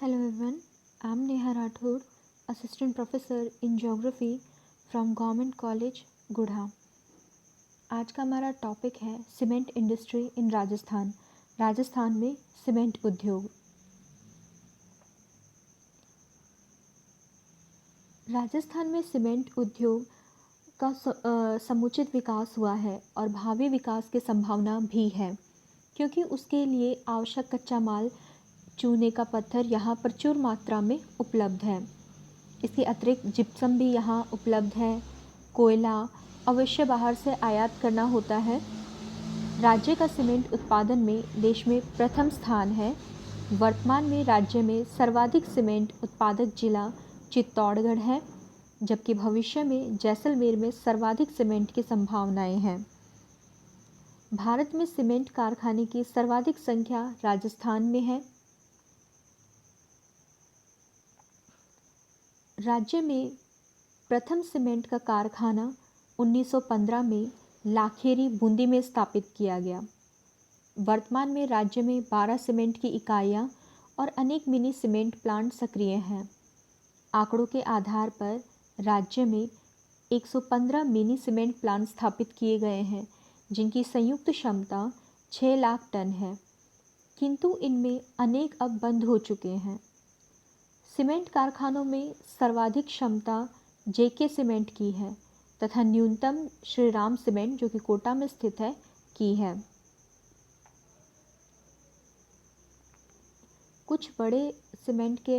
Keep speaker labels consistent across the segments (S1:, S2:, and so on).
S1: Hello everyone, I'm Neha Rathod, Assistant Professor in Geography from Government College, Gudha. आज का हमारा topic है cement industry in Rajasthan में cement उद्योग। राजस्थान में सीमेंट उद्योग का समुचित विकास हुआ है और भावी विकास की संभावना भी है, क्योंकि उसके लिए आवश्यक कच्चा माल चूने का पत्थर यहाँ प्रचुर मात्रा में उपलब्ध है। इसके अतिरिक्त जिप्सम भी यहाँ उपलब्ध है। कोयला अवश्य बाहर से आयात करना होता है। राज्य का सीमेंट उत्पादन में देश में प्रथम स्थान है। वर्तमान में राज्य में सर्वाधिक सीमेंट उत्पादक जिला चित्तौड़गढ़ है, जबकि भविष्य में जैसलमेर में सर्वाधिक सीमेंट की संभावनाएं हैं। भारत में सीमेंट कारखाने की सर्वाधिक संख्या राजस्थान में है। राज्य में प्रथम सीमेंट का कारखाना 1915 में लाखेरी बूंदी में स्थापित किया गया। वर्तमान में राज्य में 12 सीमेंट की इकाइयां और अनेक मिनी सीमेंट प्लांट सक्रिय हैं। आंकड़ों के आधार पर राज्य में 115 मिनी सीमेंट प्लांट स्थापित किए गए हैं, जिनकी संयुक्त क्षमता 6 लाख टन है, किंतु इनमें अनेक अब बंद हो चुके हैं। सीमेंट कारखानों में सर्वाधिक क्षमता जेके सीमेंट की है तथा न्यूनतम श्रीराम सीमेंट, जो कि कोटा में स्थित है, की है। कुछ बड़े सीमेंट के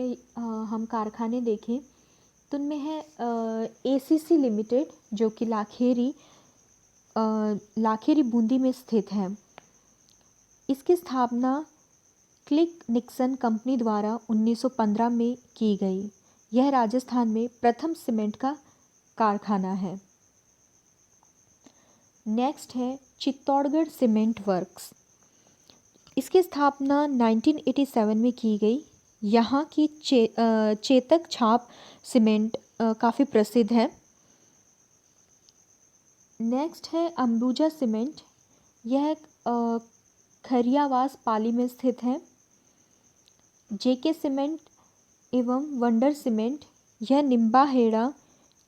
S1: हम कारखाने देखें तो उनमें है एसीसी लिमिटेड, जो कि लाखेरी बूंदी में स्थित है। इसकी स्थापना क्लिक निक्सन कंपनी द्वारा 1915 में की गई। यह राजस्थान में प्रथम सीमेंट का कारखाना है। नेक्स्ट है चित्तौड़गढ़ सीमेंट वर्क्स। इसकी स्थापना 1987 में की गई। यहाँ की चेतक छाप सीमेंट काफ़ी प्रसिद्ध है। नेक्स्ट है अंबुजा सीमेंट। यह खरियावास पाली में स्थित है। जेके सीमेंट एवं वंडर सीमेंट, यह निम्बाहेड़ा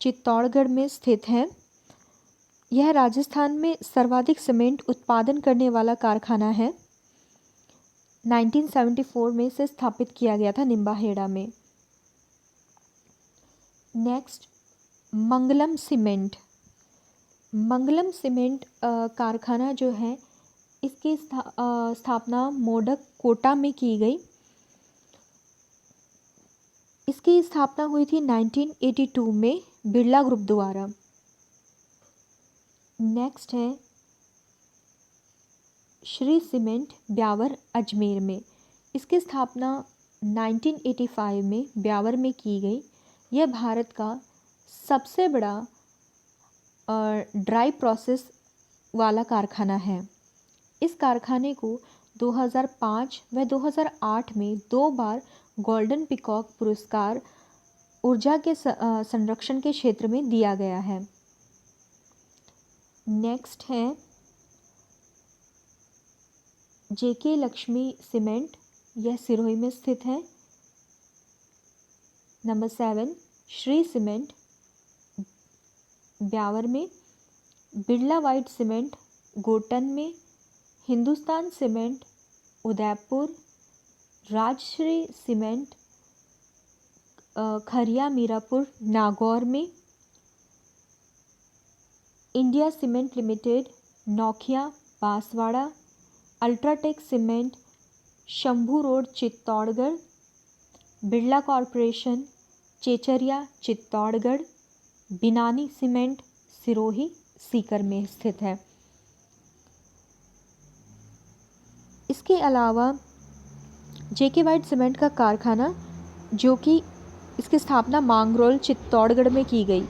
S1: चित्तौड़गढ़ में स्थित है। यह राजस्थान में सर्वाधिक सीमेंट उत्पादन करने वाला कारखाना है। 1974 में इसे स्थापित किया गया था निम्बाहेड़ा में। नेक्स्ट मंगलम सीमेंट। मंगलम सीमेंट कारखाना जो है, इसकी स्थापना मोडक कोटा में की गई। इसकी स्थापना हुई थी 1982 में बिरला ग्रुप द्वारा। नेक्स्ट है श्री सीमेंट ब्यावर अजमेर में। इसकी स्थापना 1985 में ब्यावर में की गई। यह भारत का सबसे बड़ा ड्राई प्रोसेस वाला कारखाना है। इस कारखाने को 2005 व 2008 में 2 बार गोल्डन पीकॉक पुरस्कार ऊर्जा के संरक्षण के क्षेत्र में दिया गया है। नेक्स्ट है जेके लक्ष्मी सीमेंट। यह सिरोही में स्थित है। नंबर 7 श्री सीमेंट ब्यावर में। बिरला व्हाइट सीमेंट गोटन में। हिंदुस्तान सीमेंट उदयपुर। राजश्री सीमेंट खरिया मीरापुर नागौर में। India cement limited Naukhia Banswara. UltraTech cement Shambhu road Chittorgarh. Birla corporation Chechariya Chittorgarh. Binani cement Sirohi Sikar में स्थित है। इसके अलावा जेके व्हाइट सीमेंट का कारखाना, जो कि इसकी स्थापना मांगरोल चित्तौड़गढ़ में की गई।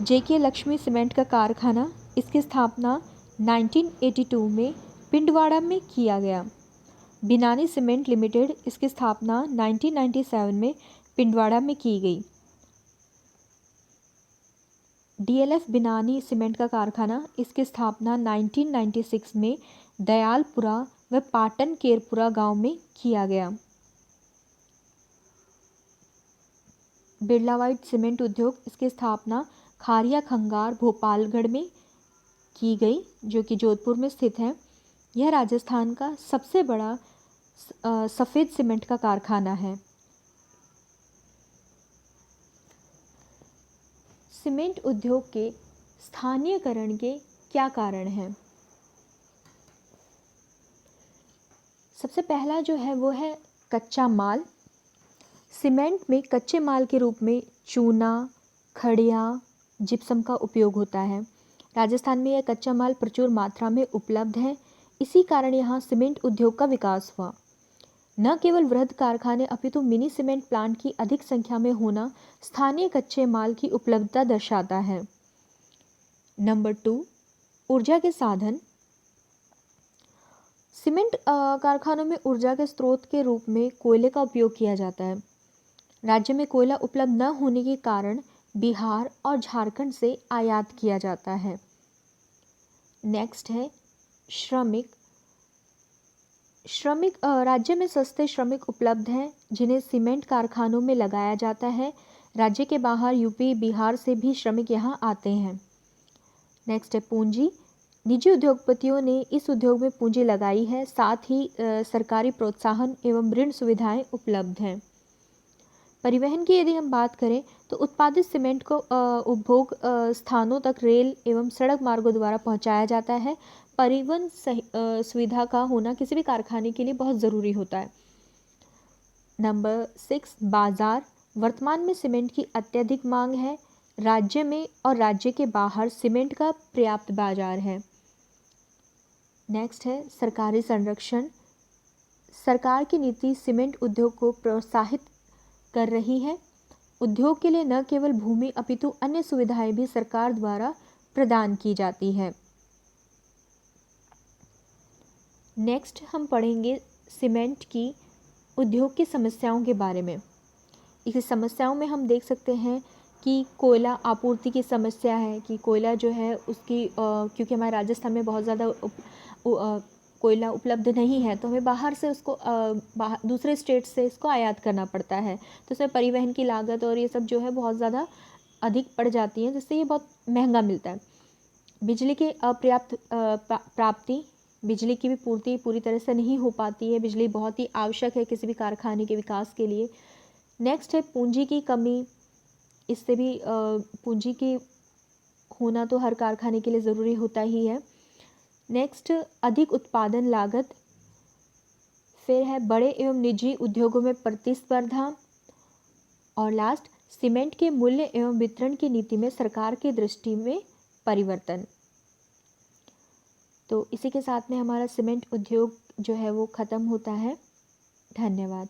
S1: जेके लक्ष्मी सीमेंट का कारखाना, इसकी स्थापना 1982 में पिंडवाड़ा में किया गया। बिनानी सीमेंट लिमिटेड, इसकी स्थापना 1997 में पिंडवाड़ा में की गई। डीएलएफ बिनानी सीमेंट का कारखाना, इसकी स्थापना 1996 में दयालपुरा वह पाटन केरपुरा गांव में किया गया। बिरला व्हाइट सीमेंट उद्योग, इसकी स्थापना खारिया खंगार भोपालगढ़ में की गई, जो कि जोधपुर में स्थित है। यह राजस्थान का सबसे बड़ा सफ़ेद सीमेंट का कारखाना है। सीमेंट उद्योग के स्थानीयकरण के क्या कारण हैं? सबसे पहला जो है वो है कच्चा माल। सीमेंट में कच्चे माल के रूप में चूना, खड़िया, जिप्सम का उपयोग होता है। राजस्थान में यह कच्चा माल प्रचुर मात्रा में उपलब्ध है। इसी कारण यहाँ सीमेंट उद्योग का विकास हुआ। न केवल वृहद कारखाने अपितु मिनी सीमेंट प्लांट की अधिक संख्या में होना स्थानीय कच्चे माल की उपलब्धता दर्शाता है। नंबर 2, ऊर्जा के साधन। सीमेंट कारखानों में ऊर्जा के स्रोत के रूप में कोयले का उपयोग किया जाता है। राज्य में कोयला उपलब्ध न होने के कारण बिहार और झारखंड से आयात किया जाता है। नेक्स्ट है श्रमिक। राज्य में सस्ते श्रमिक उपलब्ध हैं जिन्हें सीमेंट कारखानों में लगाया जाता है। राज्य के बाहर यूपी, बिहार से भी श्रमिक यहाँ आते हैं। नेक्स्ट है पूंजी। निजी उद्योगपतियों ने इस उद्योग में पूंजी लगाई है, साथ ही सरकारी प्रोत्साहन एवं ऋण सुविधाएं उपलब्ध हैं। परिवहन की यदि हम बात करें तो उत्पादित सीमेंट को उपभोग स्थानों तक रेल एवं सड़क मार्गों द्वारा पहुंचाया जाता है। परिवहन सुविधा का होना किसी भी कारखाने के लिए बहुत ज़रूरी होता है। नंबर 6, बाजार। वर्तमान में सीमेंट की अत्यधिक मांग है। राज्य में और राज्य के बाहर सीमेंट का पर्याप्त बाजार है। नेक्स्ट है सरकारी संरक्षण। सरकार की नीति सीमेंट उद्योग को प्रोत्साहित कर रही है। उद्योग के लिए न केवल भूमि अपितु अन्य सुविधाएं भी सरकार द्वारा प्रदान की जाती है। नेक्स्ट हम पढ़ेंगे सीमेंट की उद्योग की समस्याओं के बारे में। इस समस्याओं में हम देख सकते हैं कि कोयला आपूर्ति की समस्या है कि कोयला जो है उसकी क्योंकि हमारे राजस्थान में बहुत ज़्यादा कोयला उपलब्ध नहीं है, तो हमें बाहर से उसको दूसरे स्टेट से इसको आयात करना पड़ता है। तो इसमें परिवहन की लागत और ये सब जो है बहुत ज़्यादा अधिक पड़ जाती है, जिससे ये बहुत महंगा मिलता है। बिजली की अपर्याप्त प्राप्ति, बिजली की भी पूर्ति पूरी तरह से नहीं हो पाती है। बिजली बहुत ही आवश्यक है किसी भी कारखाने के विकास के लिए। नेक्स्ट है पूंजी की कमी। इससे भी पूंजी की होना तो हर कारखाने के लिए ज़रूरी होता ही है। नेक्स्ट अधिक उत्पादन लागत। फिर है बड़े एवं निजी उद्योगों में प्रतिस्पर्धा। और लास्ट सीमेंट के मूल्य एवं वितरण की नीति में सरकार की दृष्टि में परिवर्तन। तो इसी के साथ में हमारा सीमेंट उद्योग जो है वो ख़त्म होता है। धन्यवाद।